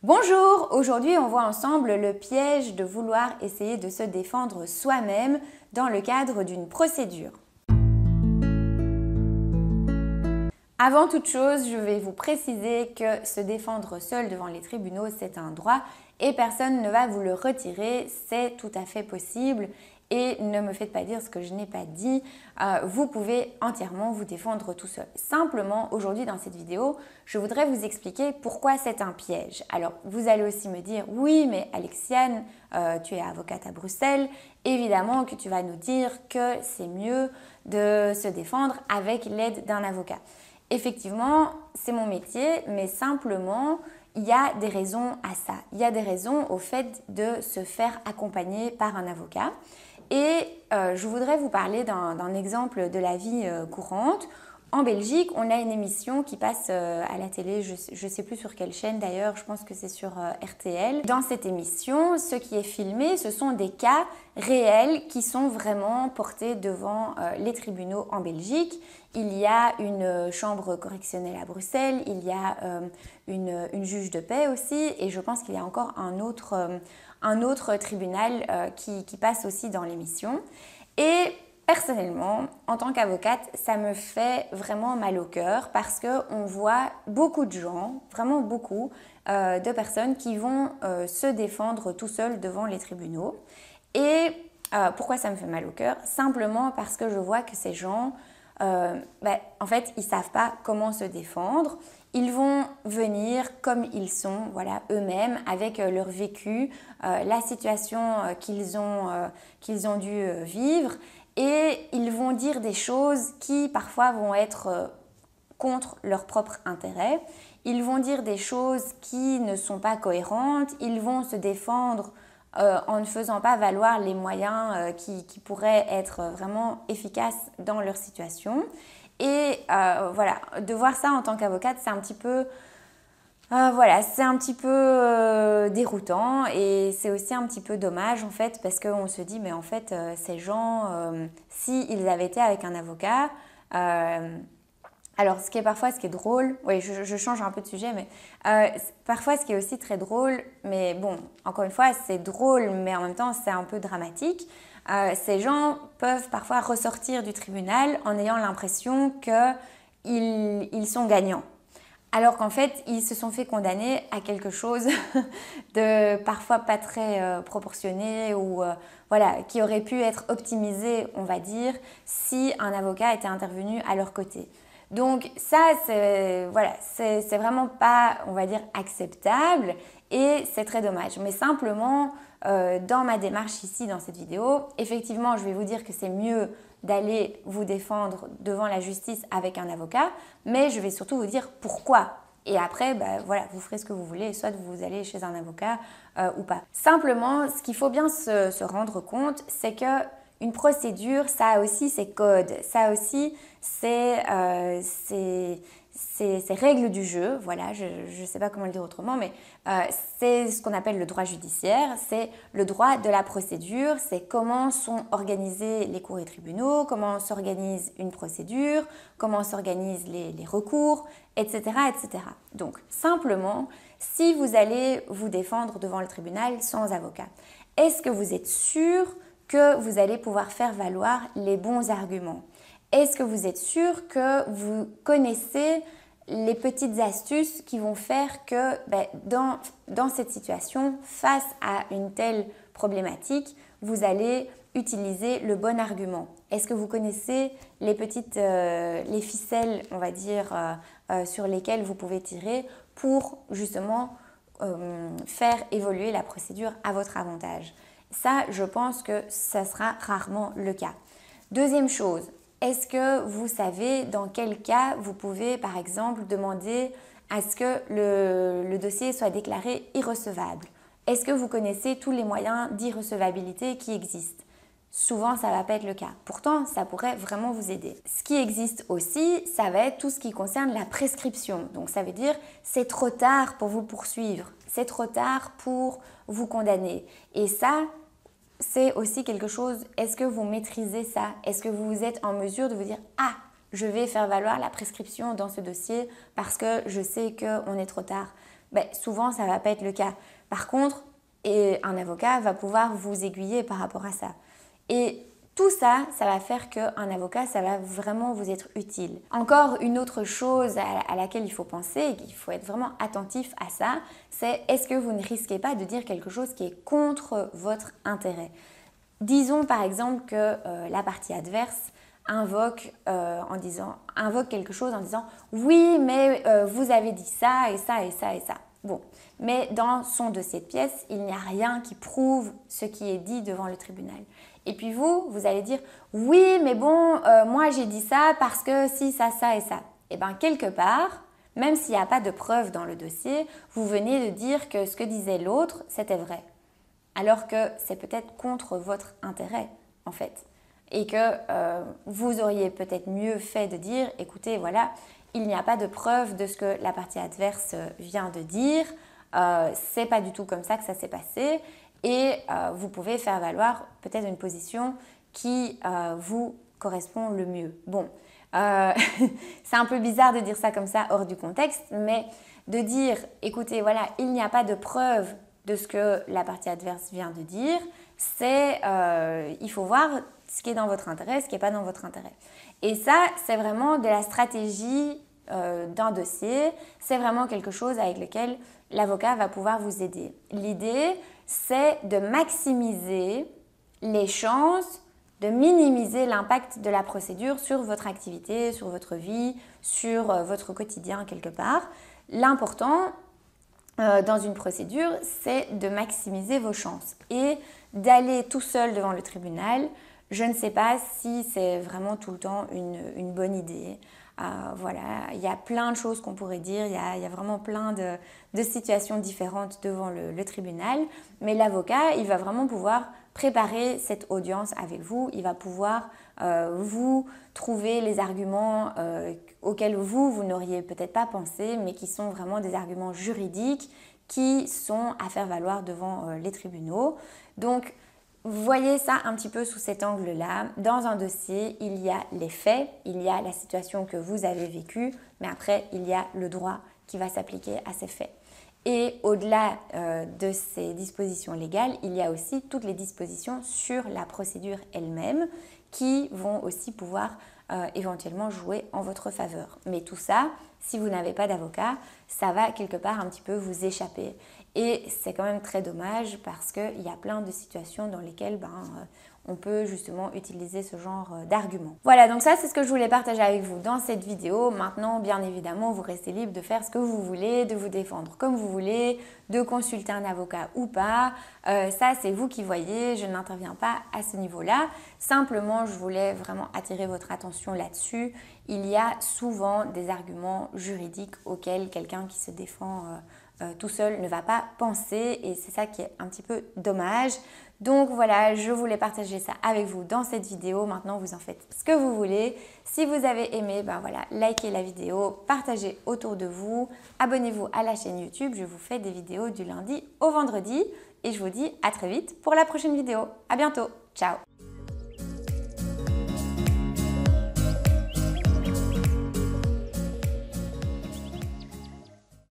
Bonjour, aujourd'hui on voit ensemble le piège de vouloir essayer de se défendre soi-même dans le cadre d'une procédure. Avant toute chose, je vais vous préciser que se défendre seul devant les tribunaux, c'est un droit et personne ne va vous le retirer, c'est tout à fait possible. Et ne me faites pas dire ce que je n'ai pas dit, vous pouvez entièrement vous défendre tout seul. Simplement, aujourd'hui dans cette vidéo, je voudrais vous expliquer pourquoi c'est un piège. Alors, vous allez aussi me dire, oui, mais Alexiane, tu es avocate à Bruxelles, évidemment que tu vas nous dire que c'est mieux de se défendre avec l'aide d'un avocat. Effectivement, c'est mon métier, mais simplement, il y a des raisons à ça. Il y a des raisons au fait de se faire accompagner par un avocat. Et je voudrais vous parler d'un exemple de la vie courante. En Belgique, on a une émission qui passe à la télé, je ne sais plus sur quelle chaîne d'ailleurs, je pense que c'est sur RTL. Dans cette émission, ce qui est filmé, ce sont des cas réels qui sont vraiment portés devant les tribunaux en Belgique. Il y a une chambre correctionnelle à Bruxelles, il y a une juge de paix aussi, et je pense qu'il y a encore un autre tribunal qui passe aussi dans l'émission. Et personnellement, en tant qu'avocate, ça me fait vraiment mal au cœur parce qu'on voit beaucoup de gens, vraiment beaucoup de personnes qui vont se défendre tout seuls devant les tribunaux. Et pourquoi ça me fait mal au cœur? Simplement parce que je vois que ces gens, en fait, ils ne savent pas comment se défendre. Ils vont venir comme ils sont, voilà, eux-mêmes, avec leur vécu, la situation qu'ils ont dû vivre. Et ils vont dire des choses qui parfois vont être contre leur propre intérêt. Ils vont dire des choses qui ne sont pas cohérentes. Ils vont se défendre en ne faisant pas valoir les moyens qui pourraient être vraiment efficaces dans leur situation. Et voilà, de voir ça en tant qu'avocate, c'est un petit peu... c'est un petit peu déroutant et c'est aussi un petit peu dommage en fait parce qu'on se dit mais en fait ces gens, s'ils avaient été avec un avocat, alors ce qui est drôle, oui je change un peu de sujet mais parfois ce qui est aussi très drôle, mais bon encore une fois c'est drôle mais en même temps c'est un peu dramatique, ces gens peuvent parfois ressortir du tribunal en ayant l'impression qu'ils sont gagnants. Alors qu'en fait, ils se sont fait condamner à quelque chose de parfois pas très proportionné ou qui aurait pu être optimisé, on va dire, si un avocat était intervenu à leur côté. Donc ça, c'est vraiment pas, on va dire, acceptable et c'est très dommage. Mais simplement, dans ma démarche ici, dans cette vidéo, effectivement, je vais vous dire que c'est mieux d'aller vous défendre devant la justice avec un avocat, mais je vais surtout vous dire pourquoi. Et après, vous ferez ce que vous voulez, soit vous allez chez un avocat ou pas. Simplement, ce qu'il faut bien se rendre compte, c'est qu'une procédure, ça a aussi ses codes, ça a aussi ses règles du jeu, voilà, je ne sais pas comment le dire autrement, mais c'est ce qu'on appelle le droit judiciaire, c'est le droit de la procédure, c'est comment sont organisés les cours et tribunaux, comment s'organise une procédure, comment s'organisent les recours, etc., etc. Donc, simplement, si vous allez vous défendre devant le tribunal sans avocat, est-ce que vous êtes sûr que vous allez pouvoir faire valoir les bons arguments? Est-ce que vous êtes sûr que vous connaissez les petites astuces qui vont faire que dans cette situation, face à une telle problématique, vous allez utiliser le bon argument? Est-ce que vous connaissez les ficelles, on va dire, sur lesquelles vous pouvez tirer pour justement faire évoluer la procédure à votre avantage? Ça, je pense que ça sera rarement le cas. Deuxième chose, est-ce que vous savez dans quel cas vous pouvez, par exemple, demander à ce que le dossier soit déclaré irrecevable? Est-ce que vous connaissez tous les moyens d'irrecevabilité qui existent? Souvent, ça ne va pas être le cas. Pourtant, ça pourrait vraiment vous aider. Ce qui existe aussi, ça va être tout ce qui concerne la prescription. Donc, ça veut dire c'est trop tard pour vous poursuivre, c'est trop tard pour vous condamner. Et ça, c'est aussi quelque chose, est-ce que vous maîtrisez ça? Est-ce que vous êtes en mesure de vous dire « Ah, je vais faire valoir la prescription dans ce dossier parce que je sais qu'on est trop tard ». souvent ça ne va pas être le cas. Par contre, un avocat va pouvoir vous aiguiller par rapport à ça. Et tout ça, ça va faire qu'un avocat, ça va vraiment vous être utile. Encore une autre chose à laquelle il faut penser et qu'il faut être vraiment attentif à ça, c'est est-ce que vous ne risquez pas de dire quelque chose qui est contre votre intérêt? Disons par exemple que la partie adverse invoque quelque chose en disant « Oui, mais vous avez dit ça et ça et ça et ça. » Bon, mais dans son dossier de pièces, il n'y a rien qui prouve ce qui est dit devant le tribunal. Et puis vous allez dire « Oui, mais bon, moi j'ai dit ça parce que si, ça, ça et ça. » Et bien quelque part, même s'il n'y a pas de preuve dans le dossier, vous venez de dire que ce que disait l'autre, c'était vrai. Alors que c'est peut-être contre votre intérêt, en fait. Et que vous auriez peut-être mieux fait de dire « Écoutez, voilà, il n'y a pas de preuve de ce que la partie adverse vient de dire. C'est pas du tout comme ça que ça s'est passé. » Et vous pouvez faire valoir peut-être une position qui vous correspond le mieux. Bon, c'est un peu bizarre de dire ça comme ça hors du contexte, mais de dire « Écoutez, voilà, il n'y a pas de preuve de ce que la partie adverse vient de dire, il faut voir ce qui est dans votre intérêt, ce qui n'est pas dans votre intérêt. » Et ça, c'est vraiment de la stratégie d'un dossier, c'est vraiment quelque chose avec lequel l'avocat va pouvoir vous aider. L'idée, c'est de maximiser les chances, de minimiser l'impact de la procédure sur votre activité, sur votre vie, sur votre quotidien quelque part. L'important dans une procédure, c'est de maximiser vos chances et d'aller tout seul devant le tribunal. Je ne sais pas si c'est vraiment tout le temps une bonne idée. Voilà, il y a plein de choses qu'on pourrait dire, il y a vraiment plein de situations différentes devant le tribunal, mais l'avocat, il va vraiment pouvoir préparer cette audience avec vous, il va pouvoir vous trouver les arguments auxquels vous n'auriez peut-être pas pensé, mais qui sont vraiment des arguments juridiques qui sont à faire valoir devant les tribunaux. Donc, voyez ça un petit peu sous cet angle-là. Dans un dossier, il y a les faits, il y a la situation que vous avez vécue, mais après, il y a le droit qui va s'appliquer à ces faits. Et au-delà de ces dispositions légales, il y a aussi toutes les dispositions sur la procédure elle-même qui vont aussi pouvoir éventuellement jouer en votre faveur. Mais tout ça, si vous n'avez pas d'avocat, ça va quelque part un petit peu vous échapper. Et c'est quand même très dommage parce qu'il y a plein de situations dans lesquelles on peut justement utiliser ce genre d'arguments. Voilà, donc ça c'est ce que je voulais partager avec vous dans cette vidéo. Maintenant, bien évidemment, vous restez libre de faire ce que vous voulez, de vous défendre comme vous voulez, de consulter un avocat ou pas. Ça, c'est vous qui voyez, je n'interviens pas à ce niveau-là. Simplement, je voulais vraiment attirer votre attention là-dessus. Il y a souvent des arguments juridiques auxquels quelqu'un qui se défend tout seul ne va pas penser et c'est ça qui est un petit peu dommage. Donc voilà, je voulais partager ça avec vous dans cette vidéo. Maintenant, vous en faites ce que vous voulez. Si vous avez aimé, likez la vidéo, partagez autour de vous, abonnez-vous à la chaîne YouTube. Je vous fais des vidéos du lundi au vendredi et je vous dis à très vite pour la prochaine vidéo. À bientôt. Ciao.